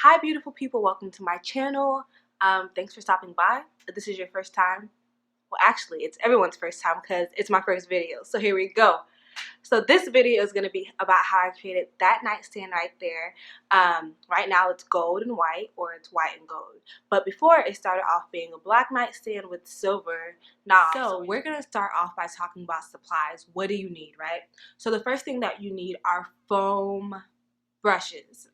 Hi beautiful people, welcome to my channel. Thanks for stopping by. If this is your first time, well actually it's everyone's first time because it's my first video, so here we go. So this video is going to be about how I created that nightstand right there. Right now it's gold and white, or it's white and gold, but before it started off being a black nightstand with silver knobs. So we're going to start off by talking about supplies. What do you need, right? So the first thing that you need are foam brushes.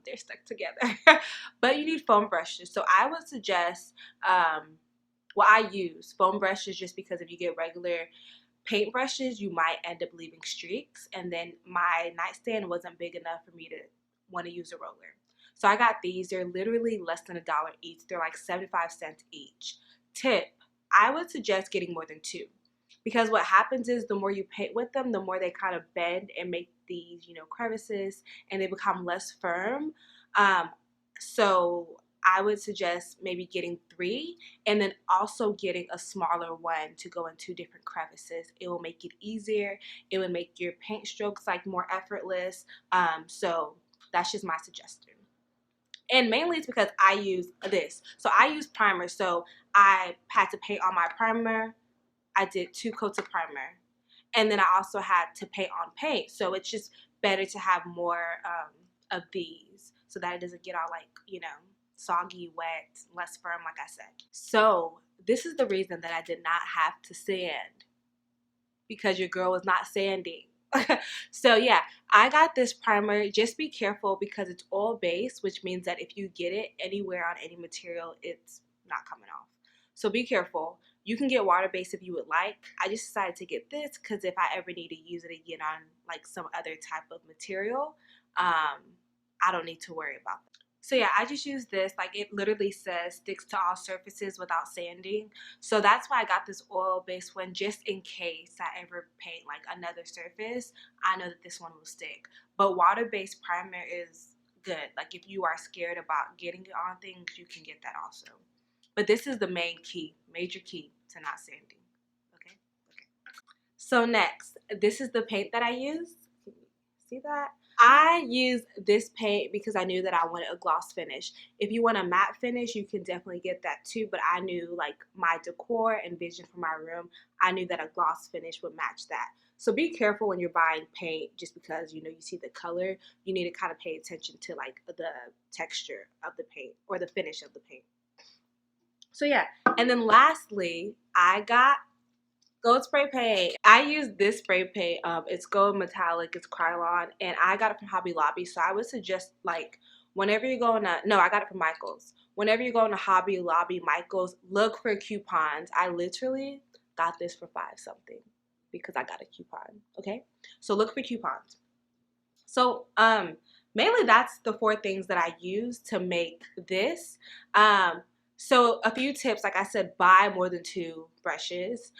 They're stuck together but you need foam brushes. So I would suggest well, I use foam brushes just because if you get regular paint brushes you might end up leaving streaks, and then my nightstand wasn't big enough for me to want to use a roller. So I got these. They're literally less than $1 each. They're like 75 cents each. Tip, I would suggest getting more than 2, because what happens is the more you paint with them, the more they kind of bend and make these, you know, crevices, and they become less firm. So I would suggest maybe getting 3, and then also getting a smaller one to go into different crevices. It will make it easier. It would make your paint strokes like more effortless. So that's just my suggestion. And mainly it's because I use this. So I use primer. So I had to paint on my primer. I did 2 coats of primer, and then I also had to paint on paint. So it's just better to have more of these so that it doesn't get all like, you know, soggy, wet, less firm, like I said. So this is the reason that I did not have to sand, because your girl was not sanding. So yeah, I got this primer. Just be careful because it's oil based, which means that if you get it anywhere on any material, it's not coming off. So be careful. You can get water based if you would like. I just decided to get this because if I ever need to use it again on like some other type of material, I don't need to worry about that. So yeah, I just use this. Like, it literally says sticks to all surfaces without sanding. So that's why I got this oil-based one, just in case I ever paint like another surface. I know that this one will stick. But water-based primer is good. Like, if you are scared about getting it on things, you can get that also. But this is the main key, major key to not sanding. Okay? Okay. So next, this is the paint that I use. Can you see that? I use this paint because I knew that I wanted a gloss finish. If you want a matte finish, you can definitely get that too, but I knew, like, my decor and vision for my room, I knew that a gloss finish would match that. So be careful when you're buying paint, just because, you know, you see the color, you need to kind of pay attention to like the texture of the paint or the finish of the paint. So yeah, and then lastly, I got gold spray paint. I use this spray paint. It's gold metallic. It's Krylon, and I got it from Hobby Lobby. So I would suggest, like, whenever you're going to, no, I got it from Michael's. Whenever you're going to Hobby Lobby, Michael's, look for coupons. I literally got this for 5 something because I got a coupon. Okay, so look for coupons. So mainly that's the 4 things that I use to make this. So a few tips, like I said, buy more than 2 brushes.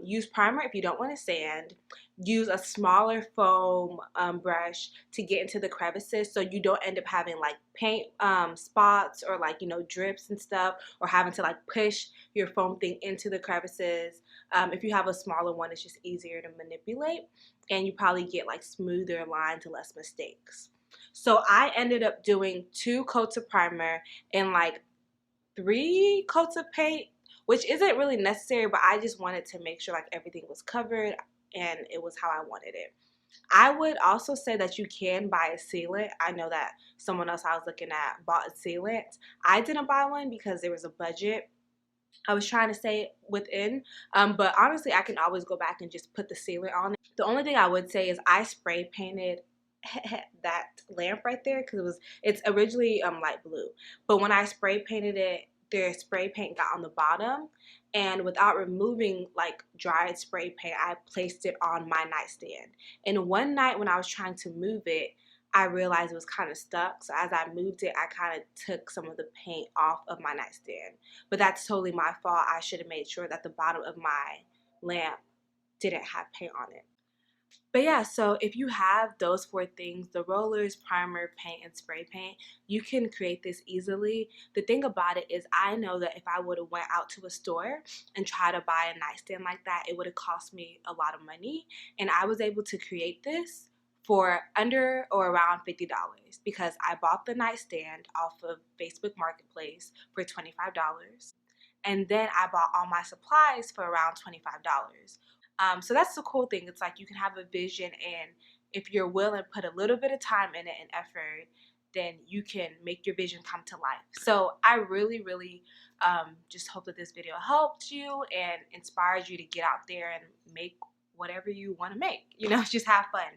Use primer if you don't want to sand. Use a smaller foam brush to get into the crevices, so you don't end up having like paint spots or, like, you know, drips and stuff, or having to like push your foam thing into the crevices. If you have a smaller one, it's just easier to manipulate, and you probably get like smoother lines and less mistakes. So I ended up doing 2 coats of primer and like 3 coats of paint, which isn't really necessary, but I just wanted to make sure like everything was covered and it was how I wanted it. I would also say that you can buy a sealant. I know that someone else I was looking at bought a sealant. I didn't buy one because there was a budget I was trying to stay within, but honestly I can always go back and just put the sealant on it. The only thing I would say is I spray painted that lamp right there because it's originally light blue, but when I spray painted it, the spray paint got on the bottom, and without removing like dried spray paint, I placed it on my nightstand. And one night when I was trying to move it, I realized it was kind of stuck, so as I moved it, I kind of took some of the paint off of my nightstand. But that's totally my fault. I should have made sure that the bottom of my lamp didn't have paint on it. But yeah, so if you have those 4 things, the rollers, primer, paint, and spray paint, you can create this easily. The thing about it is I know that if I would have went out to a store and tried to buy a nightstand like that, it would have cost me a lot of money. And I was able to create this for under or around $50 because I bought the nightstand off of Facebook Marketplace for $25. And then I bought all my supplies for around $25. So that's the cool thing. It's like you can have a vision, and if you're willing to put a little bit of time in it and effort, then you can make your vision come to life. So I really, really just hope that this video helped you and inspires you to get out there and make whatever you want to make. You know, just have fun.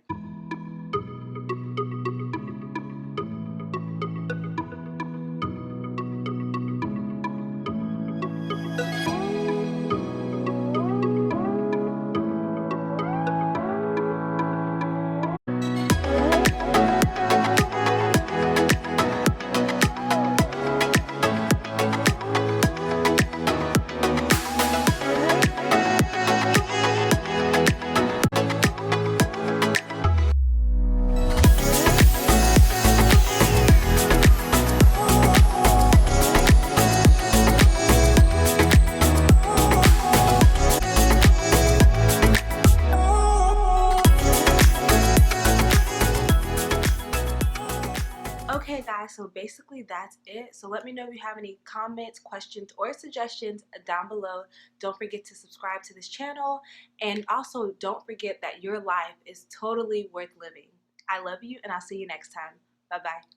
Okay guys, so basically that's it. So let me know if you have any comments, questions, or suggestions down below. Don't forget to subscribe to this channel, and also don't forget that your life is totally worth living. I love you, and I'll see you next time. Bye bye.